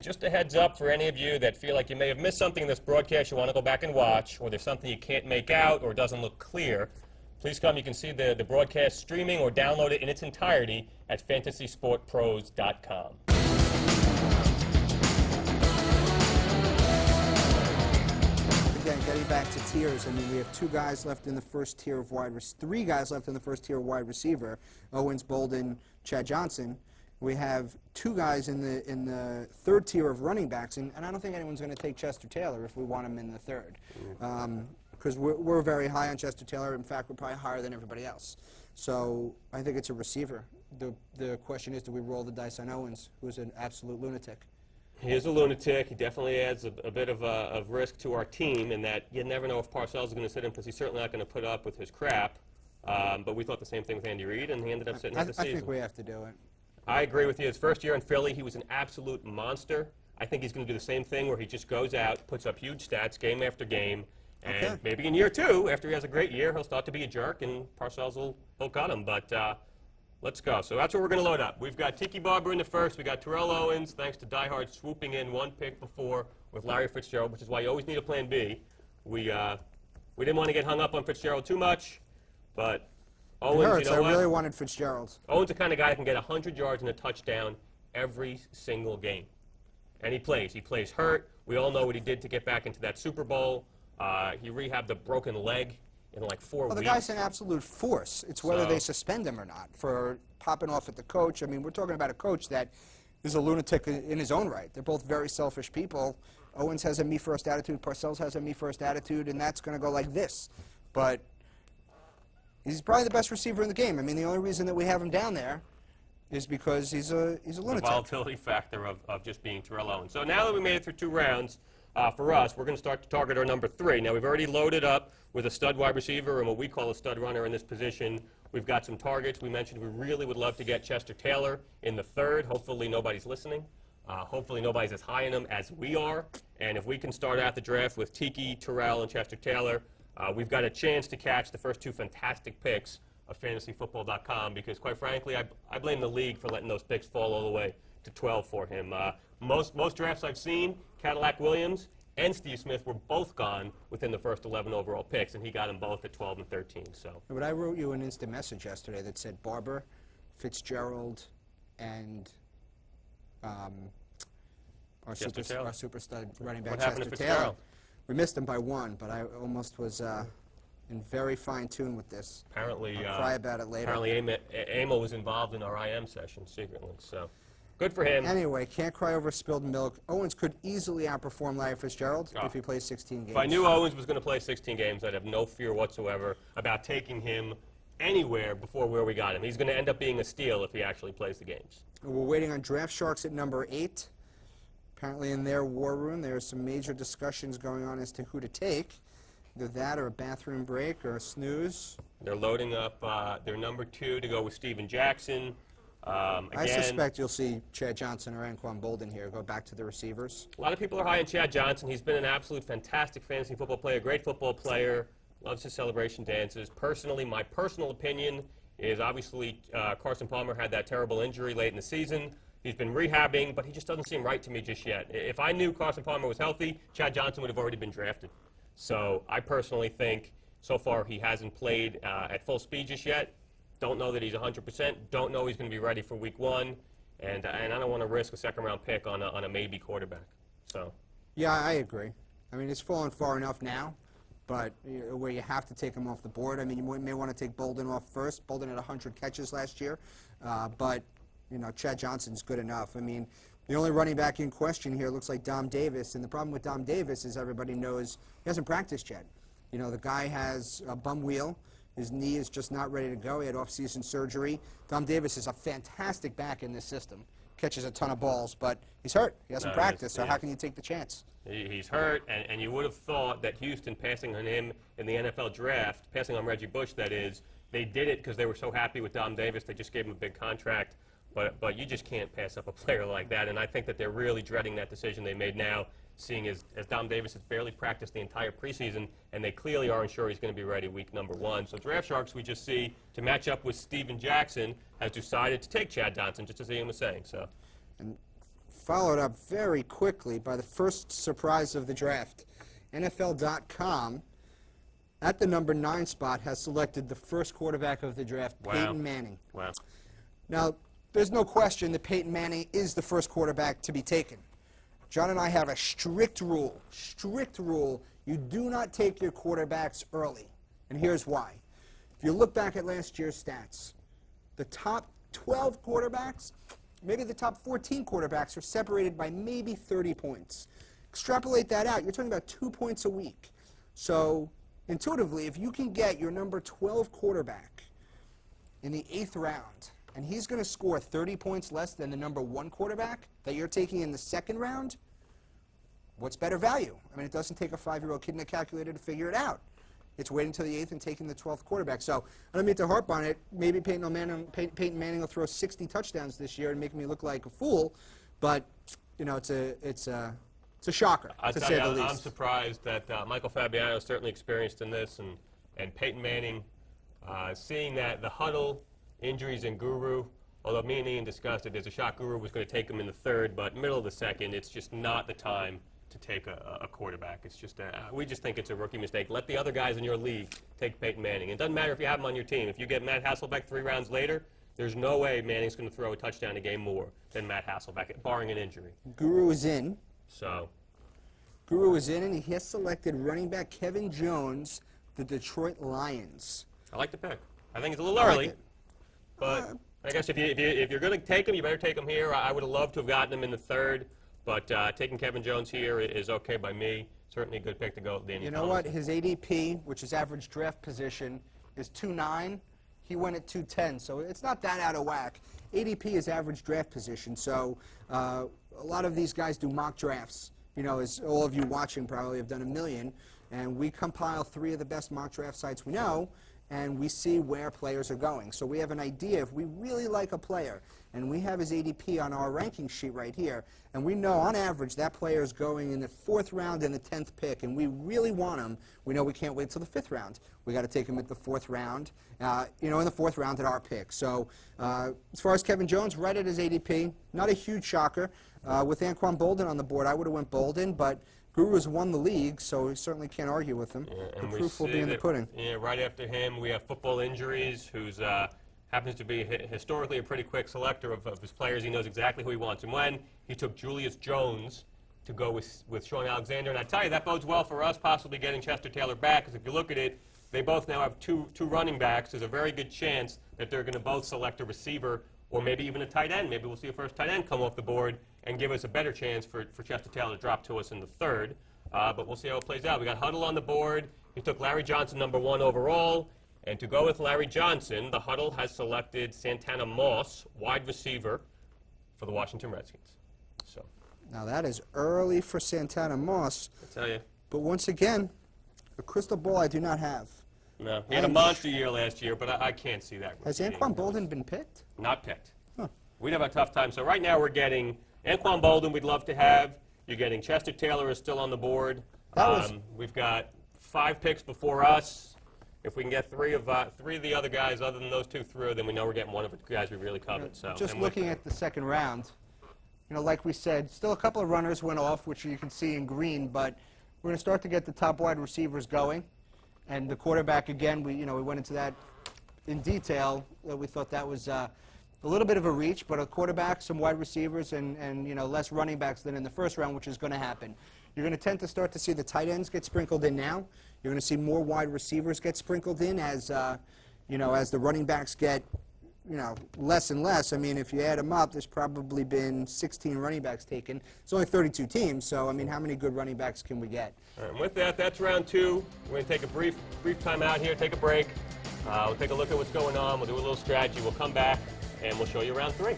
Just a heads up for any of you that feel like you may have missed something in this broadcast you want to go back and watch, or there's something you can't make out or doesn't look clear, please come. You can see the broadcast streaming or download it in its entirety at fantasysportpros.com. Again, getting back to tiers, I mean, we have three guys left in the first tier of wide receiver, Owens, Bolden, Chad Johnson. We have two guys in the third tier of running backs, and I don't think anyone's going to take Chester Taylor if we want him in the third, because we're very high on Chester Taylor. In fact, we're probably higher than everybody else. So I think it's a receiver. The question is, do we roll the dice on Owens, who's an absolute lunatic? He is a lunatic. He definitely adds a bit of risk to our team in that you never know if Parcells is going to sit him, because he's certainly not going to put up with his crap. But we thought the same thing with Andy Reid, and he ended up sitting at the season. I think we have to do it. I agree with you. His first year in Philly, he was an absolute monster. I think he's going to do the same thing where he just goes out, puts up huge stats game after game, and maybe in year two, after he has a great year, he'll start to be a jerk, and Parcells will cut him. But let's go. So that's what we're going to load up. We've got Tiki Barber in the first. We got Terrell Owens, thanks to Die Hard swooping in one pick before with Larry Fitzgerald, which is why you always need a plan B. We didn't want to get hung up on Fitzgerald too much, but Owens, I really wanted Fitzgerald. Owens the kind of guy that can get 100 yards and a touchdown every single game. And he plays. He plays hurt. We all know what he did to get back into that Super Bowl. He rehabbed a broken leg in like 4 weeks. Well, the guy's an absolute force. It's whether they suspend him or not for popping off at the coach. I mean, we're talking about a coach that is a lunatic in his own right. They're both very selfish people. Owens has a me-first attitude. Parcells has a me-first attitude, and that's going to go like this. But he's probably the best receiver in the game. I mean, the only reason that we have him down there is because he's a lunatic. The volatility factor of just being Terrell Owens. So now that we made it through 2 rounds, for us, we're going to start to target our number 3. Now, we've already loaded up with a stud wide receiver and what we call a stud runner in this position. We've got some targets. We mentioned we really would love to get Chester Taylor in the 3rd. Hopefully nobody's listening. Hopefully nobody's as high in him as we are. And if we can start out the draft with Tiki, Terrell, and Chester Taylor, we've got a chance to catch the first 2 fantastic picks of fantasyfootball.com, because, quite frankly, I blame the league for letting those picks fall all the way to 12 for him. Most drafts I've seen, Cadillac Williams and Steve Smith were both gone within the first 11 overall picks, and he got them both at 12 and 13. So. But I wrote you an instant message yesterday that said Barber, Fitzgerald, and our super stud running back, Chester Taylor. We missed him by 1, but I almost was in very fine tune with this. Apparently, I'll cry about it later. Apparently, Amo was involved in our IM session secretly. So, good for him. Anyway, can't cry over spilled milk. Owens could easily outperform Larry Fitzgerald if he plays 16 games. If I knew Owens was going to play 16 games, I'd have no fear whatsoever about taking him anywhere before where we got him. He's going to end up being a steal if he actually plays the games. We're waiting on Draft Sharks at number 8. Apparently in their war room, there are some major discussions going on as to who to take. Either that or a bathroom break or a snooze. They're loading up their number 2 to go with Steven Jackson. I suspect you'll see Chad Johnson or Anquan Bolden here go back to the receivers. A lot of people are high on Chad Johnson. He's been an absolute fantastic fantasy football player, great football player, loves his celebration dances. Personally, my personal opinion is obviously Carson Palmer had that terrible injury late in the season. He's been rehabbing, but he just doesn't seem right to me just yet. If I knew Carson Palmer was healthy, Chad Johnson would have already been drafted. So I personally think so far he hasn't played at full speed just yet. Don't know that he's 100%. Don't know he's going to be ready for week 1. And I don't want to risk a 2nd-round pick on a maybe quarterback. So. Yeah, I agree. I mean, it's fallen far enough now, but where you have to take him off the board. I mean, you may want to take Bolden off first. Bolden had 100 catches last year. But, you know, Chad Johnson's good enough. I mean, the only running back in question here looks like Dom Davis. And the problem with Dom Davis is everybody knows he hasn't practiced yet. You know, the guy has a bum wheel. His knee is just not ready to go. He had off-season surgery. Dom Davis is a fantastic back in this system. Catches a ton of balls, but he's hurt. He hasn't practiced, so how can you take the chance? He's hurt, and you would have thought that Houston passing on him in the NFL draft, passing on Reggie Bush, that is, they did it because they were so happy with Dom Davis. They just gave him a big contract. But you just can't pass up a player like that, and I think that they're really dreading that decision they made now, seeing as Dom Davis has barely practiced the entire preseason, and they clearly aren't sure he's going to be ready week number 1. So Draft Sharks, we just see, to match up with Steven Jackson, has decided to take Chad Johnson, just as Ian was saying. So. And followed up very quickly by the first surprise of the draft. NFL.com, at the number 9 spot, has selected the first quarterback of the draft, Wow. Peyton Manning. Wow. Now, there's no question that Peyton Manning is the first quarterback to be taken. John and I have a strict rule. You do not take your quarterbacks early. And here's why. If you look back at last year's stats, the top 12 quarterbacks, maybe the top 14 quarterbacks are separated by maybe 30 points. Extrapolate that out, you're talking about 2 points a week. So, intuitively, if you can get your number 12 quarterback in the 8th round, and he's going to score 30 points less than the number 1 quarterback that you're taking in the 2nd round, what's better value? I mean, it doesn't take a 5-year-old kid in a calculator to figure it out. It's waiting until the 8th and taking the 12th quarterback. So I don't mean to harp on it. Maybe Peyton Manning will throw 60 touchdowns this year and make me look like a fool, but you know, it's a shocker, to say the least. I'm surprised that Michael Fabiano is certainly experienced in this, and Peyton Manning, seeing that the huddle, injuries, and Guru, although me and Ian discussed it, there's a shot Guru was going to take him in the 3rd, but middle of the 2nd, it's just not the time to take a quarterback. It's just we just think it's a rookie mistake. Let the other guys in your league take Peyton Manning. It doesn't matter if you have him on your team. If you get Matt Hasselbeck 3 rounds later, there's no way Manning's going to throw a touchdown a game more than Matt Hasselbeck, barring an injury. Guru is in. So, Guru is in, and he has selected running back Kevin Jones, the Detroit Lions. I like the pick. I think it's a little early, it. but I guess if you're going to take him, you better take him here. I would have loved to have gotten him in the 3rd, but taking Kevin Jones here is okay by me. Certainly a good pick to go with Danny You know what? His ADP, which is average draft position, is 2.9. He went at 2.10, so it's not that out of whack. ADP is average draft position, so a lot of these guys do mock drafts. You know, as all of you watching probably have done a million, and we compile 3 of the best mock draft sites we know, and we see where players are going. So we have an idea if we really like a player, and we have his ADP on our ranking sheet right here, and we know on average that player is going in the 4th round and the 10th pick, and we really want him. We know we can't wait till the 5th round. We got to take him at the 4th round, you know, in the 4th round at our pick. So as far as Kevin Jones, right at his ADP, not a huge shocker. With Anquan Boldin on the board, I would have went Boldin, but Guru's won the league, so we certainly can't argue with him. Yeah, the proof will be in the pudding. Yeah, right after him, we have football injuries, who's happens to be historically a pretty quick selector of his players. He knows exactly who he wants and when. He took Julius Jones to go with Sean Alexander, and I tell you, that bodes well for us possibly getting Chester Taylor back, because if you look at it, they both now have two running backs. There's a very good chance that they're going to both select a receiver or maybe even a tight end. Maybe we'll see a first tight end come off the board and give us a better chance for Chester Taylor to drop to us in the 3rd. But we'll see how it plays out. We got Huddle on the board. He took Larry Johnson, number 1 overall. And to go with Larry Johnson, the Huddle has selected Santana Moss, wide receiver, for the Washington Redskins. So, Now that is early for Santana Moss, I tell you. but once again, a crystal ball I do not have. No, he had a monster year last year, but I can't see that. Has repeating. Anquan Boldin been picked? Not picked. Huh. We'd have a tough time. So right now we're getting Anquan Boldin we'd love to have. You're getting Chester Taylor is still on the board. We've got 5 picks before us. If we can get 3 of the other guys other than those 2 through, then we know we're getting one of the guys we really covet. So Just looking at the 2nd round, you know, like we said, still a couple of runners went off, which you can see in green, but we're going to start to get the top wide receivers going. And the quarterback, again, we went into that in detail. We thought that was a little bit of a reach, but a quarterback, some wide receivers, and you know, less running backs than in the 1st round, which is going to happen. You're going to tend to start to see the tight ends get sprinkled in now. You're going to see more wide receivers get sprinkled in as, you know, as the running backs get, you know, less and less. I mean, if you add them up, there's probably been 16 running backs taken. It's only 32 teams, so I mean, how many good running backs can we get? All right, and with that, that's round 2. We're going to take a brief time out here, take a break. We'll take a look at what's going on. We'll do a little strategy. We'll come back, and we'll show you round 3.